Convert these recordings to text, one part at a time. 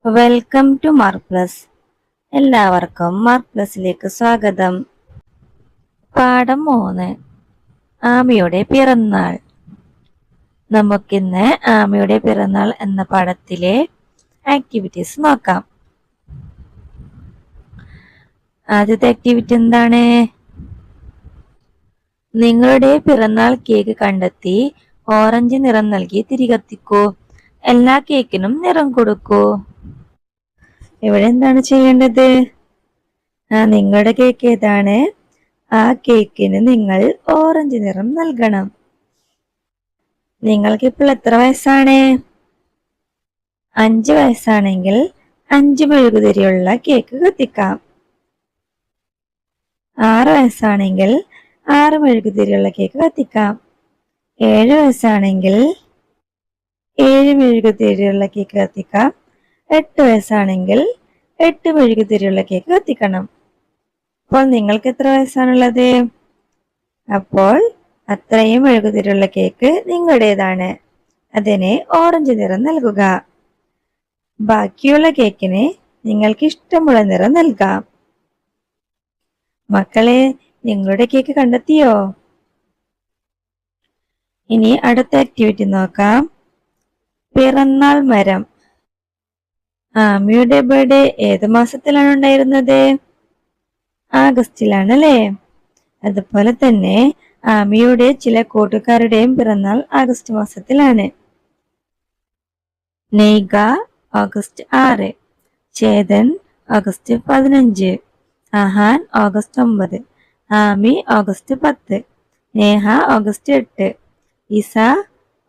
Welcome to Mark Plus. എല്ലാവർക്കും Mark പ്ലസിലേക്ക് സ്വാഗതം. പാഠം 3, ആമിയുടെ പിറന്നാൾ. നമുക്കിന്ന് ആമിയുടെ പിറന്നാൾ എന്ന പാഠത്തിലെ ആക്ടിവിറ്റീസ് നോക്കാം. ആദ്യത്തെ ആക്ടിവിറ്റി എന്താണ്? നിങ്ങളുടെ പിറന്നാൾ കേക്ക് കണ്ടെത്തി ഓറഞ്ച് നിറം നൽകി തിരികത്തിക്കൂ. എല്ലാ കേക്കിനും നിറം കൊടുക്കൂ. ഇവിടെ എന്താണ് ചെയ്യേണ്ടത്? നിങ്ങളുടെ കേക്ക് ഏതാണ്? ആ കേക്കിന് നിങ്ങൾ ഓറഞ്ച് നിറം നൽകണം. നിങ്ങൾക്ക് ഇപ്പോൾ എത്ര വയസ്സാണ്? 5 വയസ്സാണെങ്കിൽ 5 മെഴുകുതിരിയുള്ള കേക്ക് കത്തിക്കാം. 6 വയസ്സാണെങ്കിൽ 6 മെഴുകുതിരിയുള്ള കേക്ക് കത്തിക്കാം. 7 വയസ്സാണെങ്കിൽ 7 മെഴുകുതിരിയുള്ള കേക്ക് കത്തിക്കാം. 8 വയസ്സാണെങ്കിൽ 8 മെഴുകുതിരിയുള്ള കേക്ക് കത്തിക്കണം. അപ്പോൾ നിങ്ങൾക്ക് എത്ര വയസ്സാണുള്ളത്? അപ്പോൾ അത്രയും മെഴുകുതിരിയുള്ള കേക്ക് നിങ്ങളുടേതാണ്. അതിന് ഓറഞ്ച് നിറം നൽകുക. ബാക്കിയുള്ള കേക്കിന് നിങ്ങൾക്ക് ഇഷ്ടമുള്ള നിറം നൽകാം. മക്കളെ, നിങ്ങളുടെ കേക്ക് കണ്ടെത്തിയോ? ഇനി അടുത്ത ആക്ടിവിറ്റി നോക്കാം. പിറന്നാൾ മരം. ആമിയുടെ ബർത്ത്ഡേ ഏത് മാസത്തിലാണ് ഉണ്ടായിരുന്നത്? ആഗസ്റ്റിലാണ് അല്ലേ? അതുപോലെ തന്നെ ആമിയുടെ ചില കൂട്ടുകാരുടെയും പിറന്നാൾ ആഗസ്റ്റ് മാസത്തിലാണ്. Neyga August 6, Chetan August 15, Ahaan August 9, Ami August 10, Neha August 8, Isa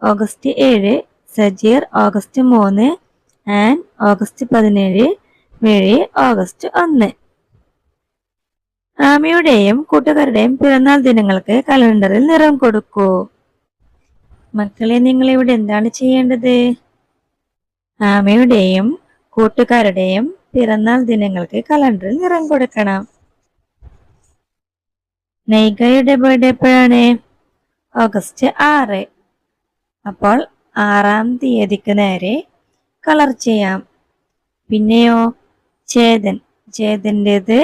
August 7, Sajeer August 3, Ann August 17, Mizhi August 1. ആമിയുടെയും കൂട്ടുകാരുടെയും പിറന്നാൾ ദിനങ്ങൾക്ക് കലണ്ടറിൽ നിറം കൊടുക്കൂ. മക്കളെ, നിങ്ങൾ ഇവിടെ എന്താണ് ചെയ്യേണ്ടത്? ആമിയുടെയും കൂട്ടുകാരുടെയും പിറന്നാൾ ദിനങ്ങൾക്ക് കലണ്ടറിൽ നിറം കൊടുക്കണം. നൈഗയുടെ ബർത്ത്ഡേ എപ്പോഴാണ്? ഓഗസ്റ്റ് 6. അപ്പോൾ 6-ാം തീയതിക്ക് നേരെ കളർ ചെയ്യാം. പിന്നെയോ ചേതന്റേത്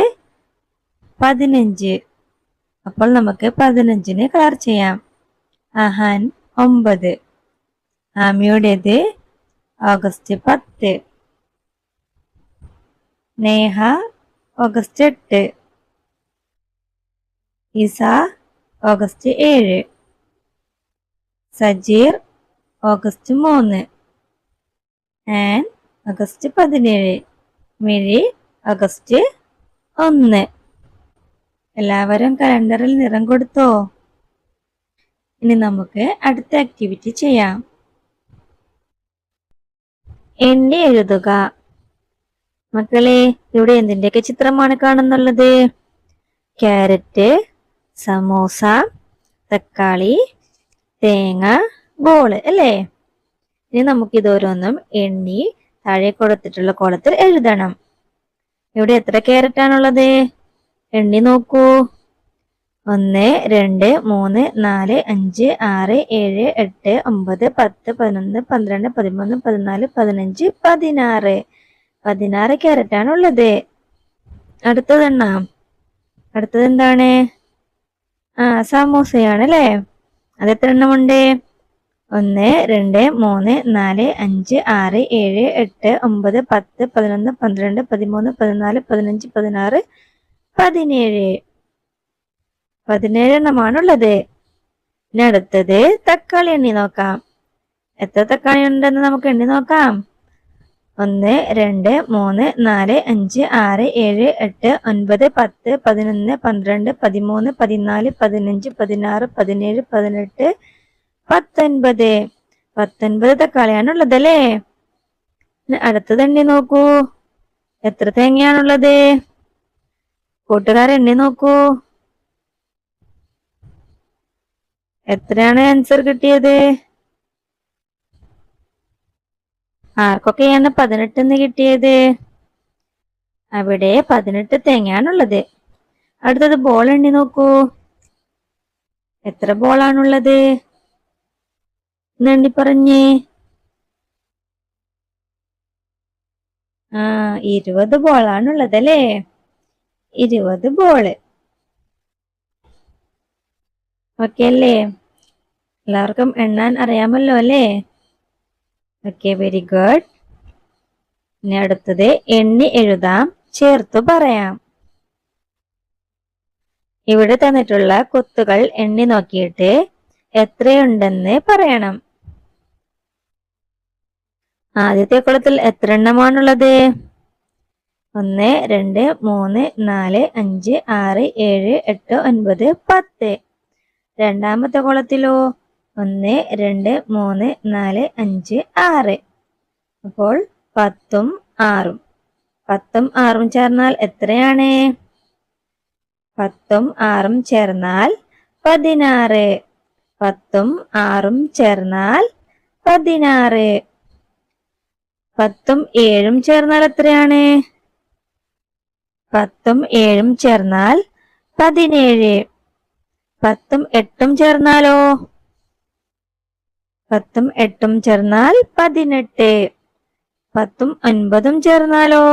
15. അപ്പോൾ നമുക്ക് 15-ന് കളർ ചെയ്യാം. അഹാൻ 9, ആമിയുടേത് August 10, Neha August 8, Isa August 7, Sajeer August 3, Ann August 17, Mizhi August 1. എല്ലാവരും കലണ്ടറിൽ നിറം കൊടുത്തോ? ഇനി നമുക്ക് അടുത്ത ആക്ടിവിറ്റി ചെയ്യാം. എണ്ണി എഴുതുക. മക്കളെ, ഇവിടെ എന്തിന്റെയൊക്കെ ചിത്രമാണ് കാണുന്നുള്ളത്? ക്യാരറ്റ്, സമോസ, തക്കാളി, തേങ്ങ, ബോള് അല്ലേ? ഇനി നമുക്കിതോരോന്നും എണ്ണി താഴെ കൊടുത്തിട്ടുള്ള കോളത്തിൽ എഴുതണം. ഇവിടെ എത്ര ക്യാരറ്റ് ആണുള്ളത്? എണ്ണി നോക്കൂ. 1, 2, 3, 4, 5, 6, 7, 8, 9, 10, 11, 12, 13, 14, 15, 16. 16 ക്യാരറ്റ് ആണുള്ളത്. അടുത്തത് എണ്ണാം. അടുത്തത് എന്താണ്? സമൂസയാണ് അല്ലേ? അത് എത്ര എണ്ണമുണ്ട്? 1, 2, 3, 4, 5, 6, 7, 8, 9, 10, 11, 12, 13, 14, 15, 16, 17. 17 എണ്ണമാണുള്ളത്. ഇനി അടുത്തത് തക്കാളി എണ്ണി നോക്കാം. എത്ര തക്കാളി ഉണ്ടെന്ന് നമുക്ക് എണ്ണി നോക്കാം. 1, 2, 3, 4, 5, 6, 7, 8, 9, 10, 11, 12, 13, 14, 15, 16, 17, 18, 19. 19 തക്കാളിയാണുള്ളത് അല്ലേ? അടുത്തത് എണ്ണി നോക്കൂ. എത്ര തേങ്ങയാണുള്ളത്? കൂട്ടുകാർ എണ്ണി നോക്കൂ. എത്രയാണ് ആൻസർ കിട്ടിയത്? ആർക്കൊക്കെയാണ് 18 എന്ന് കിട്ടിയത്? അവിടെ 18 തേങ്ങയാണുള്ളത്. അടുത്തത് ബോൾ എണ്ണി നോക്കൂ. എത്ര ബോളാണുള്ളത്? എണ്ണി പറഞ്ഞേ. 20 ബോളാണുള്ളത് അല്ലേ? 20 ബോള്. ഓക്കെ അല്ലേ? എല്ലാവർക്കും എണ്ണാൻ അറിയാമല്ലോ അല്ലേ? Okay, very good. ഇനി അടുത്തത് എണ്ണി എഴുതാം, ചേർത്തു പറയാം. ഇവിടെ തന്നിട്ടുള്ള കുത്തുകൾ എണ്ണി നോക്കിയിട്ട് എത്രയുണ്ടെന്ന് പറയണം. ആദ്യത്തെ കുളത്തിൽ എത്ര എണ്ണമാണുള്ളത്? 1 2 3 4 5 6 7 8 9 10. രണ്ടാമത്തെ കുളത്തിലോ 1 2 3 4 5 6. അപ്പോൾ 10ഉം 6ഉം 10ഉം 6ഉം ചേർന്നാൽ എത്രയാണ്? 10ഉം 6ഉം ചേർന്നാൽ 16. 10ഉം 6ഉം ചേർന്നാൽ 16. 10ഉം 7ഉം ചേർന്നാൽ എത്രയാണ്? 10ഉം 7ഉം ചേർന്നാൽ 17. 10ഉം 8ഉം ചേർന്നാലോ? 10ഉം 8ഉം ചേർന്നാൽ 18. 10ഉം 9ഉം ചേർന്നാലോ?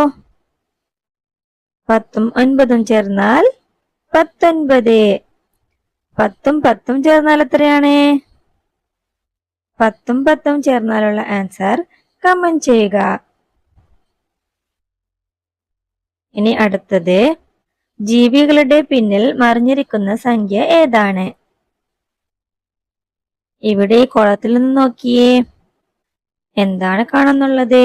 10ഉം 9ഉം ചേർന്നാൽ 19. 10ഉം 10ഉം ചേർന്നാൽ എത്രയാണ്? 10ഉം 10ഉം ചേർന്നാലുള്ള ആൻസർ കമന്റ് ചെയ്യുക. ഇനി അടുത്തത്, ജീവികളുടെ പിന്നിൽ മറിഞ്ഞിരിക്കുന്ന സംഖ്യ ഏതാണ്? ഇവിടെ ഈ കുളത്തിൽ നിന്ന് നോക്കിയേ, എന്താണ് കാണുന്നുള്ളത്?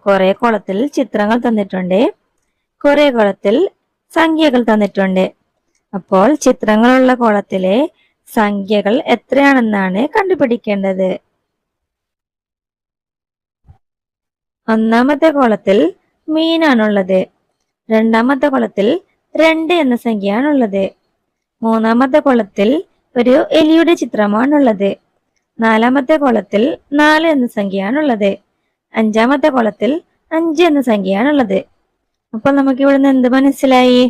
കുറെ കുളത്തിൽ ചിത്രങ്ങൾ തന്നിട്ടുണ്ട്, കുറെ കുളത്തിൽ സംഖ്യകൾ തന്നിട്ടുണ്ട്. അപ്പോൾ ചിത്രങ്ങളുള്ള കുളത്തിലെ സംഖ്യകൾ എത്രയാണെന്നാണ് കണ്ടുപിടിക്കേണ്ടത്. ഒന്നാമത്തെ കുളത്തിൽ മീനാണുള്ളത്. രണ്ടാമത്തെ കുളത്തിൽ 2 എന്ന സംഖ്യയാണുള്ളത്. മൂന്നാമത്തെ കുളത്തിൽ ഒരു എലിയുടെ ചിത്രമാണുള്ളത്. നാലാമത്തെ കുളത്തിൽ 4 എന്ന സംഖ്യയാണുള്ളത്. അഞ്ചാമത്തെ കുളത്തിൽ 5 എന്ന സംഖ്യയാണുള്ളത്. അപ്പൊ നമുക്ക് ഇവിടുന്ന് എന്ത് മനസ്സിലായി?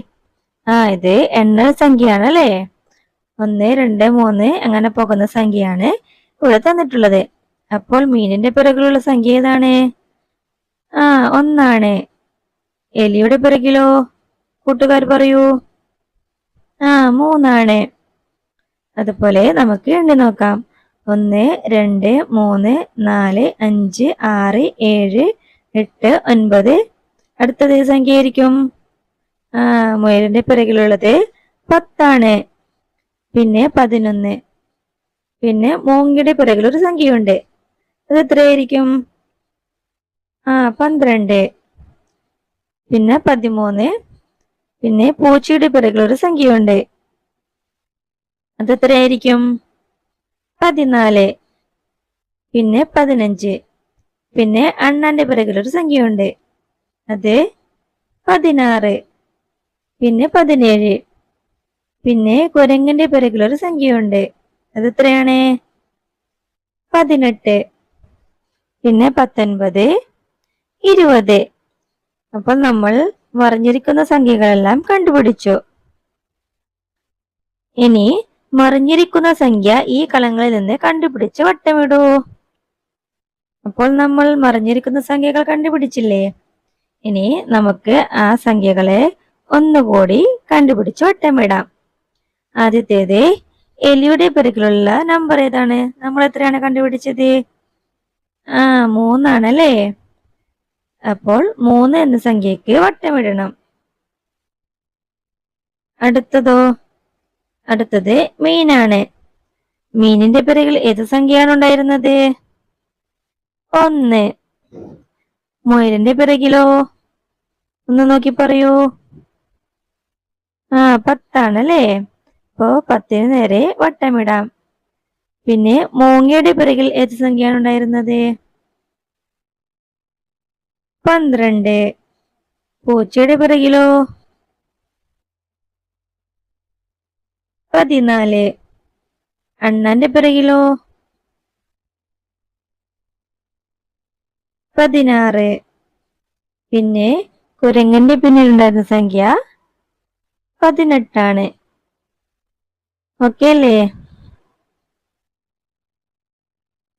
ഇത് എണ്ണൽ സംഖ്യയാണ് അല്ലേ? 1 2 3 അങ്ങനെ പോകുന്ന സംഖ്യയാണ് ഇവിടെ തന്നിട്ടുള്ളത്. അപ്പോൾ മീനിന്റെ പിറകിലുള്ള സംഖ്യ ഏതാണ്? 1 ആണ്. എലിയുടെ പിറകിലോ? കൂട്ടുകാർ പറയൂ. 3 ആണ്. അതുപോലെ നമുക്ക് എണ്ണി നോക്കാം. 1 2 3 4 5 6 7 8 9. അടുത്തത് സംഖ്യ ആയിരിക്കും. മുയലിന്റെ പിറകിലുള്ളത് 10 ആണ്. പിന്നെ 11. പിന്നെ മൂങ്ങിയുടെ പിറകിലൊരു സംഖ്യയുണ്ട്. അത് എത്രയായിരിക്കും? 12. പിന്നെ 13. പിന്നെ പൂച്ചയുടെ പിറകിലൊരു സംഖ്യയുണ്ട്. അത് എത്രയായിരിക്കും? 14. പിന്നെ 15. പിന്നെ അണ്ണാന്റെ പിറകിലൊരു സംഖ്യയുണ്ട്. അത് 16. പിന്നെ 17. പിന്നെ കുരങ്ങന്റെ പിറകിലൊരു സംഖ്യയുണ്ട്. അത് എത്രയാണ്? 18. പിന്നെ 19, 20. അപ്പോൾ നമ്മൾ മറിഞ്ഞിരിക്കുന്ന സംഖ്യകളെല്ലാം കണ്ടുപിടിച്ചു. ഇനി മറിഞ്ഞിരിക്കുന്ന സംഖ്യ ഈ കളങ്ങളിൽ നിന്ന് കണ്ടുപിടിച്ച് വട്ടമിടൂ. അപ്പോൾ നമ്മൾ മറിഞ്ഞിരിക്കുന്ന സംഖ്യകൾ കണ്ടുപിടിച്ചില്ലേ? ഇനി നമുക്ക് ആ സംഖ്യകളെ ഒന്നുകൂടി കണ്ടുപിടിച്ച് വട്ടമിടാം. ആദ്യത്തേത്, എലിയുടെ പിറകിലുള്ള നമ്പർ ഏതാണ്? നമ്മൾ എത്രയാണ് കണ്ടുപിടിച്ചത്? 3 ആണല്ലേ? അപ്പോൾ 3 എന്ന സംഖ്യക്ക് വട്ടമിടണം. അടുത്തത് മീനാണ്. മീനിന്റെ പിറകിൽ ഏത് സംഖ്യയാണ് ഉണ്ടായിരുന്നത്? 1. മുയലിന്റെ പിറകിലോ? ഒന്ന് നോക്കി പറയൂ. 10 ആണല്ലേ? അപ്പോ 10ന് നേരെ വട്ടമിടാം. പിന്നെ മൂങ്ങയുടെ പിറകിൽ ഏത് സംഖ്യയാണ് ഉണ്ടായിരുന്നത്? 12. പൂച്ചയുടെ പിറകിലോ? 14. അണ്ണാന്റെ പിറകിലോ? 16. പിന്നെ കുരങ്ങന്റെ പിന്നിലുണ്ടായിരുന്ന സംഖ്യ 18 ആണ്. ഓക്കെ അല്ലേ?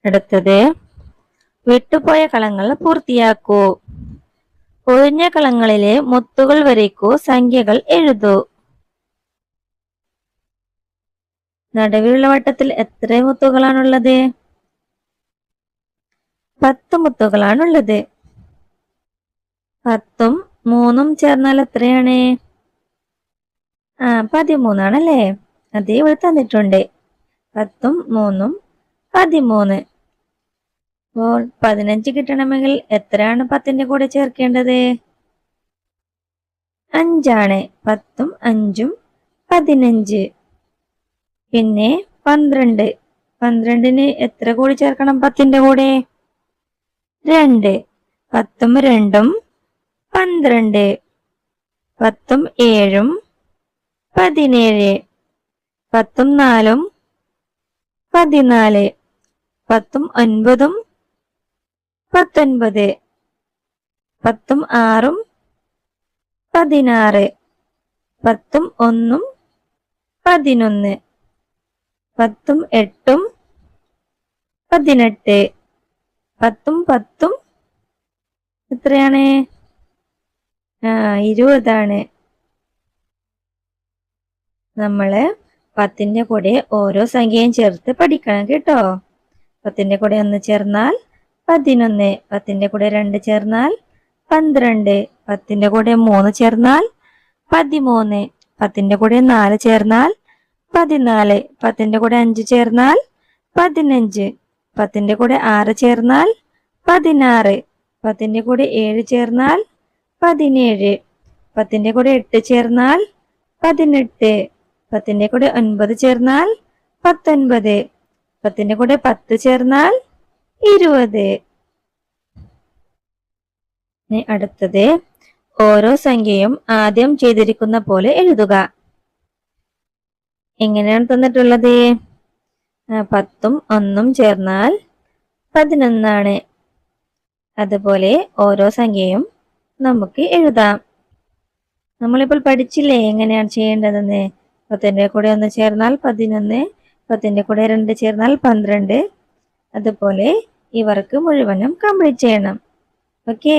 അടുത്തത്, വിട്ടുപോയ കളങ്ങൾ പൂർത്തിയാക്കൂ. ഒഴിഞ്ഞ കളങ്ങളിലെ മുത്തുകൾ വരയ്ക്കൂ. സംഖ്യകൾ എഴുതൂ. നടുവിലുള്ള വട്ടത്തിൽ എത്ര മുത്തുകളാണുള്ളത്? 10 മുത്തുകളാണുള്ളത്. 10ഉം 3ഉം ചേർന്നാൽ എത്രയാണ്? 13ആണല്ലേ? അതേ ഇവിടെ തന്നിട്ടുണ്ട്. 10ഉം 3ഉം 13. അപ്പോൾ 15 കിട്ടണമെങ്കിൽ എത്രയാണ് 10ന്റെ കൂടെ ചേർക്കേണ്ടത്? 5ആണ്. 10ഉം 5ഉം 15. പിന്നെ 12. 12ന് എത്ര കൂടി ചേർക്കണം 10ന്റെ കൂടെ? 2. 10ഉം 2ഉം 12. 10ഉം 7ഉം 17. 10ഉം 4ഉം 14. 10ഉം 9ഉം 19. 10ഉം 6ഉം 16. 10ഉം 1ഉം 11. 10ഉം 8ഉം 18. 10ഉം 10ഉം എത്രയാണ്? 20ആണ്. നമ്മള് 10ന്റെ കൂടെ ഓരോ സംഖ്യയും ചേർത്ത് പഠിക്കണം കേട്ടോ. 10ന്റെ കൂടെ 1 ചേർന്നാൽ 11. 10ന്റെ കൂടെ 2 ചേർന്നാൽ 12. 10ന്റെ കൂടെ 3 ചേർന്നാൽ 13. 10ന്റെ കൂടെ 4 ചേർന്നാൽ 14. 10ന്റെ കൂടെ 5 ചേർന്നാൽ 15. 10ന്റെ കൂടെ 6 ചേർന്നാൽ 16. 10ന്റെ കൂടെ 7 ചേർന്നാൽ 17. 10ന്റെ കൂടെ 8 ചേർന്നാൽ 18. 10ന്റെ കൂടെ 9 ചേർന്നാൽ 19. 10ന്റെ കൂടെ 10 ചേർന്നാൽ 20. അടുത്തത് ഓരോ സംഖ്യയും ആദ്യം ചെയ്തിരിക്കുന്ന പോലെ എഴുതുക. എങ്ങനെയാണ് തന്നിട്ടുള്ളത്? 10ഉം 1ഉം ചേർന്നാൽ 11ആണ്. അതുപോലെ ഓരോ സംഖ്യയും നമുക്ക് എഴുതാം. നമ്മളിപ്പോൾ പഠിച്ചില്ലേ എങ്ങനെയാണ് ചെയ്യേണ്ടതെന്ന്? 10ന്റെ കൂടെ 1 ചേർന്നാൽ 11. 10ന്റെ കൂടെ 2 ചേർന്നാൽ 12. അതുപോലെ ഈ വർക്ക് മുഴുവനും കംപ്ലീറ്റ് ചെയ്യണം. ഓക്കേ.